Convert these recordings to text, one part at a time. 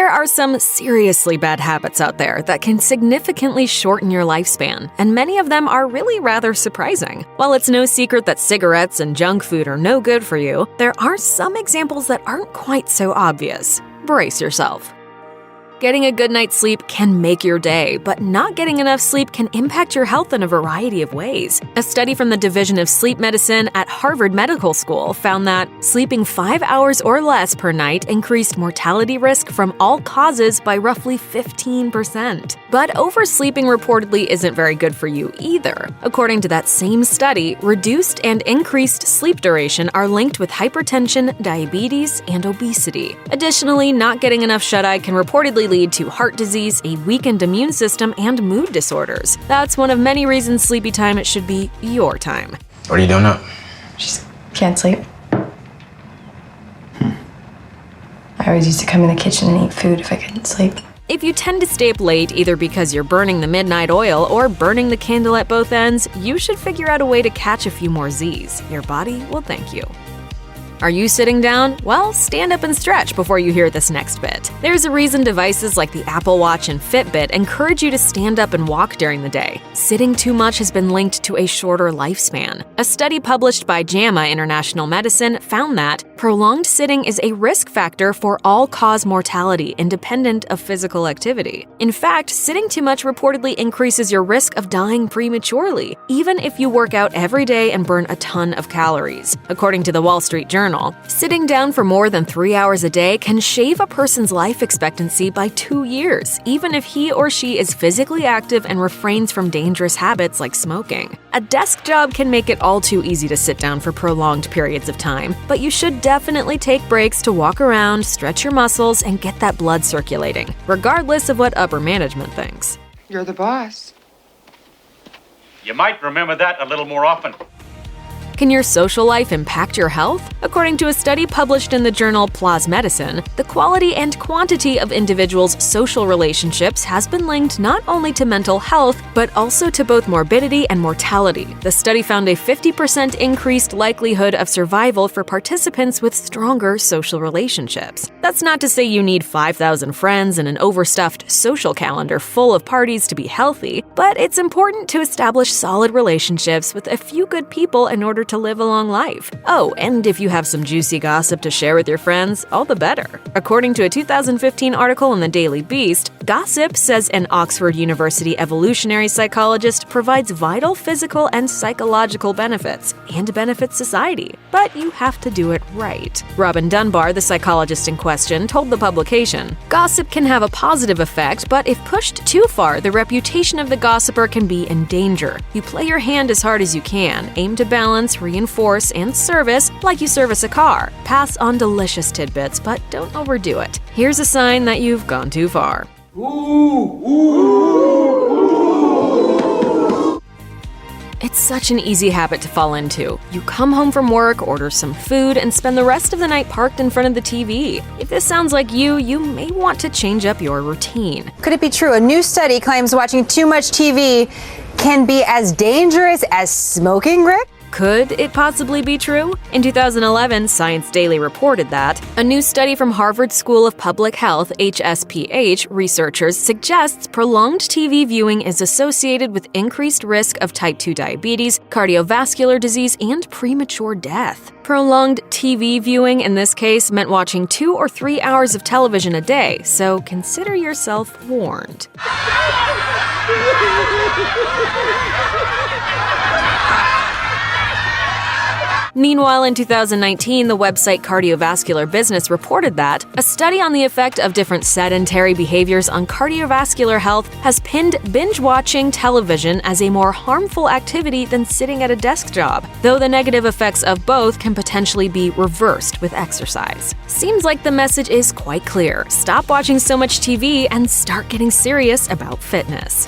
There are some seriously bad habits out there that can significantly shorten your lifespan, and many of them are really rather surprising. While it's no secret that cigarettes and junk food are no good for you, there are some examples that aren't quite so obvious. Brace yourself. Getting a good night's sleep can make your day, but not getting enough sleep can impact your health in a variety of ways. A study from the Division of Sleep Medicine at Harvard Medical School found that sleeping 5 hours or less per night increased mortality risk from all causes by roughly 15%. But oversleeping reportedly isn't very good for you either. According to that same study, reduced and increased sleep duration are linked with hypertension, diabetes, and obesity. Additionally, not getting enough shut-eye can reportedly lead to heart disease, a weakened immune system, and mood disorders. That's one of many reasons sleepy time should be your time. What are you doing up? Just can't sleep. I always used to come in the kitchen and eat food if I couldn't sleep. If you tend to stay up late either because you're burning the midnight oil or burning the candle at both ends, you should figure out a way to catch a few more Z's. Your body will thank you. Are you sitting down? Well, stand up and stretch before you hear this next bit. There's a reason devices like the Apple Watch and Fitbit encourage you to stand up and walk during the day. Sitting too much has been linked to a shorter lifespan. A study published by JAMA International Medicine found that prolonged sitting is a risk factor for all-cause mortality independent of physical activity. In fact, sitting too much reportedly increases your risk of dying prematurely, even if you work out every day and burn a ton of calories. According to the Wall Street Journal, sitting down for more than 3 hours a day can shave a person's life expectancy by 2 years, even if he or she is physically active and refrains from dangerous habits like smoking. A desk job can make it all too easy to sit down for prolonged periods of time, but you should definitely take breaks to walk around, stretch your muscles, and get that blood circulating, regardless of what upper management thinks. You're the boss. You might remember that a little more often. Can your social life impact your health? According to a study published in the journal PLOS Medicine, the quality and quantity of individuals' social relationships has been linked not only to mental health, but also to both morbidity and mortality. The study found a 50% increased likelihood of survival for participants with stronger social relationships. That's not to say you need 5,000 friends and an overstuffed social calendar full of parties to be healthy, but it's important to establish solid relationships with a few good people in order to live a long life. Oh, and if you have some juicy gossip to share with your friends, all the better. According to a 2015 article in the Daily Beast, gossip, says an Oxford University evolutionary psychologist, provides vital physical and psychological benefits and benefits society. But you have to do it right. Robin Dunbar, the psychologist in question, told the publication, "Gossip can have a positive effect, but if pushed too far, the reputation of the gossiper can be in danger. You play your hand as hard as you can, aim to balance, reinforce, and service like you service a car. Pass on delicious tidbits, but don't overdo it. Here's a sign that you've gone too far." It's such an easy habit to fall into. You come home from work, order some food, and spend the rest of the night parked in front of the TV. If this sounds like you may want to change up your routine. Could it be true? A new study claims watching too much TV can be as dangerous as smoking, Rick? Could it possibly be true? In 2011, Science Daily reported that a new study from Harvard School of Public Health, HSPH, researchers suggests prolonged TV viewing is associated with increased risk of type 2 diabetes, cardiovascular disease, and premature death. Prolonged TV viewing in this case meant watching 2 or 3 hours of television a day, so consider yourself warned. Meanwhile, in 2019, the website Cardiovascular Business reported that a study on the effect of different sedentary behaviors on cardiovascular health has pinned binge-watching television as a more harmful activity than sitting at a desk job, though the negative effects of both can potentially be reversed with exercise. Seems like the message is quite clear. Stop watching so much TV and start getting serious about fitness.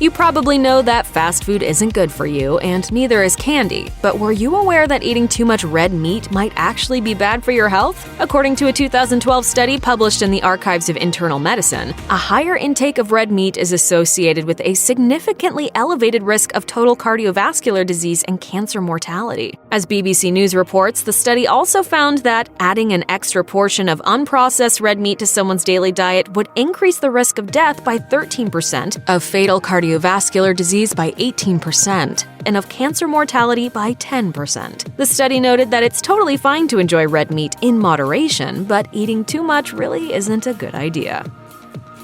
You probably know that fast food isn't good for you, and neither is candy. But were you aware that eating too much red meat might actually be bad for your health? According to a 2012 study published in the Archives of Internal Medicine, a higher intake of red meat is associated with a significantly elevated risk of total cardiovascular disease and cancer mortality. As BBC News reports, the study also found that adding an extra portion of unprocessed red meat to someone's daily diet would increase the risk of death by 13%, of fatal cardiovascular disease by 18%, and of cancer mortality by 10%. The study noted that it's totally fine to enjoy red meat in moderation, but eating too much really isn't a good idea.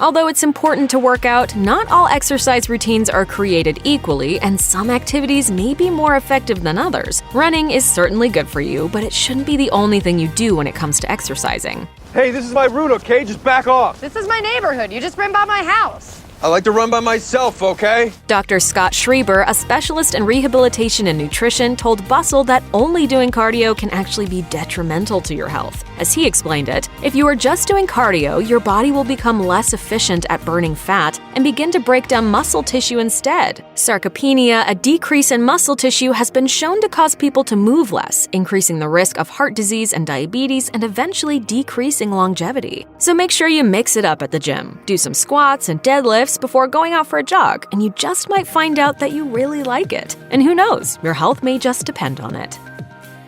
Although it's important to work out, not all exercise routines are created equally, and some activities may be more effective than others. Running is certainly good for you, but it shouldn't be the only thing you do when it comes to exercising. Hey, this is my route, okay? Just back off. This is my neighborhood. You just ran by my house. I like to run by myself, okay? Dr. Scott Schreiber, a specialist in rehabilitation and nutrition, told Bustle that only doing cardio can actually be detrimental to your health. As he explained it, if you are just doing cardio, your body will become less efficient at burning fat and begin to break down muscle tissue instead. Sarcopenia, a decrease in muscle tissue, has been shown to cause people to move less, increasing the risk of heart disease and diabetes and eventually decreasing longevity. So make sure you mix it up at the gym. Do some squats and deadlifts before going out for a jog, and you just might find out that you really like it. And who knows, your health may just depend on it.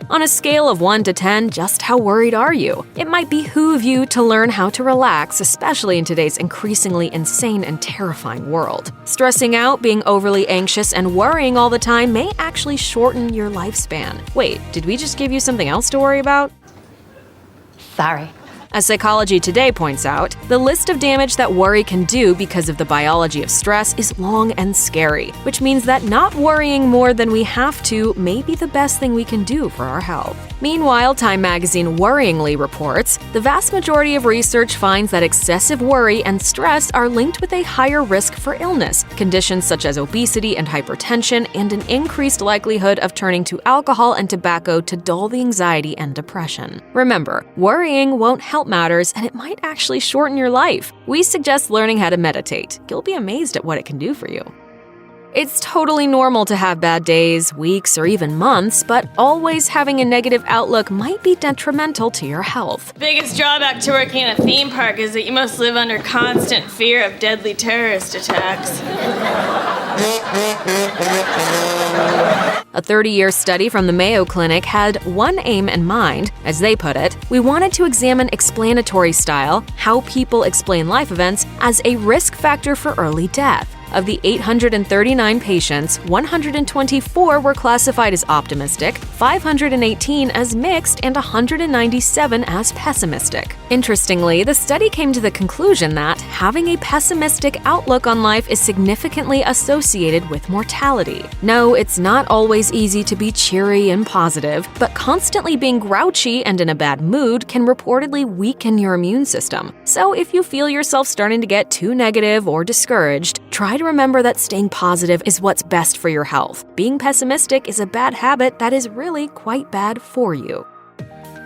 On a scale of 1 to 10, just how worried are you? It might behoove you to learn how to relax, especially in today's increasingly insane and terrifying world. Stressing out, being overly anxious, and worrying all the time may actually shorten your lifespan. Wait, did we just give you something else to worry about? Sorry. As Psychology Today points out, the list of damage that worry can do because of the biology of stress is long and scary, which means that not worrying more than we have to may be the best thing we can do for our health. Meanwhile, Time magazine worryingly reports, the vast majority of research finds that excessive worry and stress are linked with a higher risk for illness, conditions such as obesity and hypertension, and an increased likelihood of turning to alcohol and tobacco to dull the anxiety and depression. Remember, worrying won't help matters, and it might actually shorten your life. We suggest learning how to meditate. You'll be amazed at what it can do for you. It's totally normal to have bad days, weeks, or even months, but always having a negative outlook might be detrimental to your health. The biggest drawback to working in a theme park is that you must live under constant fear of deadly terrorist attacks. A 30-year study from the Mayo Clinic had one aim in mind. As they put it, we wanted to examine explanatory style, how people explain life events, as a risk factor for early death. Of the 839 patients, 124 were classified as optimistic, 518 as mixed, and 197 as pessimistic. Interestingly, the study came to the conclusion that having a pessimistic outlook on life is significantly associated with mortality. No, it's not always easy to be cheery and positive, but constantly being grouchy and in a bad mood can reportedly weaken your immune system. So if you feel yourself starting to get too negative or discouraged, try to remember that staying positive is what's best for your health. Being pessimistic is a bad habit that is really quite bad for you.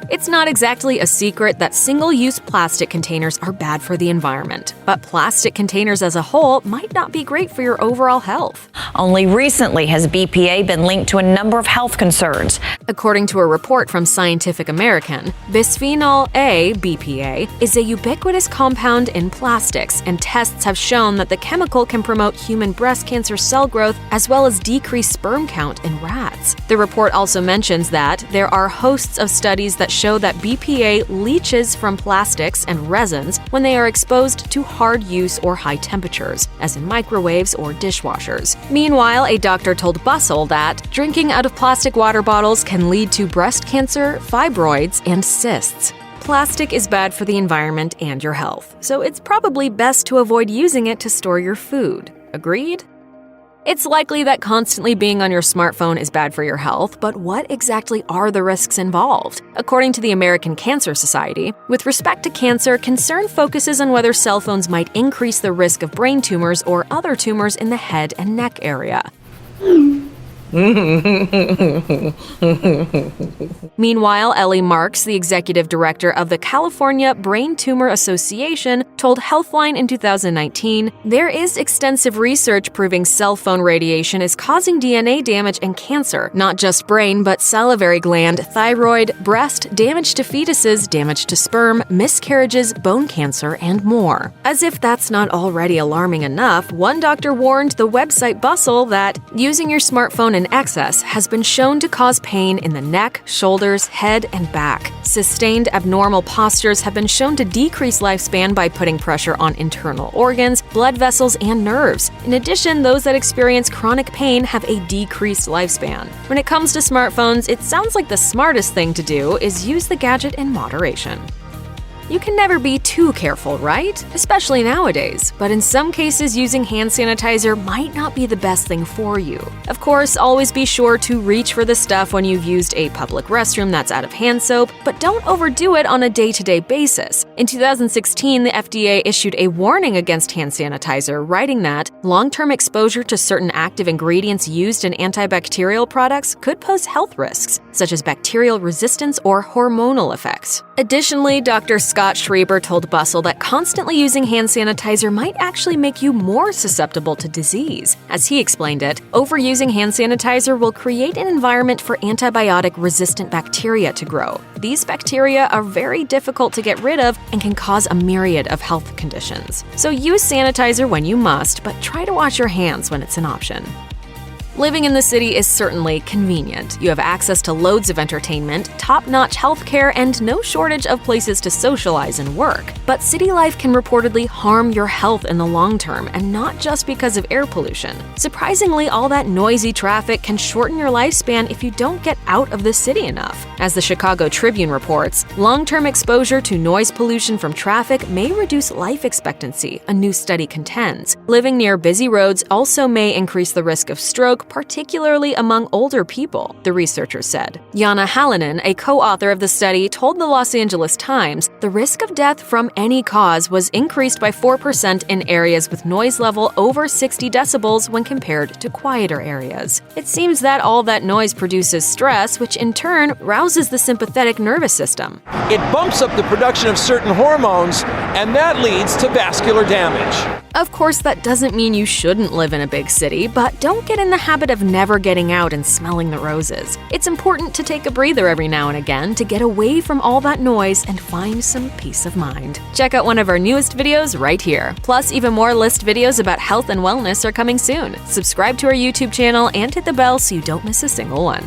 It's not exactly a secret that single-use plastic containers are bad for the environment, but plastic containers as a whole might not be great for your overall health. Only recently has BPA been linked to a number of health concerns. According to a report from Scientific American, bisphenol A, BPA, is a ubiquitous compound in plastics, and tests have shown that the chemical can promote human breast cancer cell growth as well as decrease sperm count in rats. The report also mentions that there are hosts of studies that show that BPA leaches from plastics and resins when they are exposed to hard use or high temperatures, as in microwaves or dishwashers. Meanwhile, a doctor told Bustle that drinking out of plastic water bottles can lead to breast cancer, fibroids, and cysts. Plastic is bad for the environment and your health, so it's probably best to avoid using it to store your food. Agreed? It's likely that constantly being on your smartphone is bad for your health, but what exactly are the risks involved? According to the American Cancer Society, with respect to cancer, concern focuses on whether cell phones might increase the risk of brain tumors or other tumors in the head and neck area. Meanwhile, Ellie Marks, the executive director of the California Brain Tumor Association, told Healthline in 2019, "There is extensive research proving cell phone radiation is causing DNA damage and cancer, not just brain but salivary gland, thyroid, breast, damage to fetuses, damage to sperm, miscarriages, bone cancer, and more." As if that's not already alarming enough, one doctor warned the website Bustle that using your smartphone in excess has been shown to cause pain in the neck, shoulders, head, and back. Sustained abnormal postures have been shown to decrease lifespan by putting pressure on internal organs, blood vessels, and nerves. In addition, those that experience chronic pain have a decreased lifespan. When it comes to smartphones, it sounds like the smartest thing to do is use the gadget in moderation. You can never be too careful, right? Especially nowadays. But in some cases, using hand sanitizer might not be the best thing for you. Of course, always be sure to reach for the stuff when you've used a public restroom that's out of hand soap, but don't overdo it on a day-to-day basis. In 2016, the FDA issued a warning against hand sanitizer, writing that long-term exposure to certain active ingredients used in antibacterial products could pose health risks, such as bacterial resistance or hormonal effects. Additionally, Dr. Scott Schreiber told Bustle that constantly using hand sanitizer might actually make you more susceptible to disease. As he explained it, overusing hand sanitizer will create an environment for antibiotic-resistant bacteria to grow. These bacteria are very difficult to get rid of and can cause a myriad of health conditions. So use sanitizer when you must, but try to wash your hands when it's an option. Living in the city is certainly convenient. You have access to loads of entertainment, top-notch healthcare, and no shortage of places to socialize and work. But city life can reportedly harm your health in the long term, and not just because of air pollution. Surprisingly, all that noisy traffic can shorten your lifespan if you don't get out of the city enough. As the Chicago Tribune reports, long-term exposure to noise pollution from traffic may reduce life expectancy, a new study contends. Living near busy roads also may increase the risk of stroke, particularly among older people, the researchers said. Jana Hallinen, a co-author of the study, told the Los Angeles Times the risk of death from any cause was increased by 4% in areas with noise level over 60 decibels when compared to quieter areas. It seems that all that noise produces stress, which in turn rouses the sympathetic nervous system. It bumps up the production of certain hormones, and that leads to vascular damage. Of course, that doesn't mean you shouldn't live in a big city, but don't get in the habit of never getting out and smelling the roses. It's important to take a breather every now and again to get away from all that noise and find some peace of mind. Check out one of our newest videos right here. Plus, even more list videos about health and wellness are coming soon. Subscribe to our YouTube channel and hit the bell so you don't miss a single one.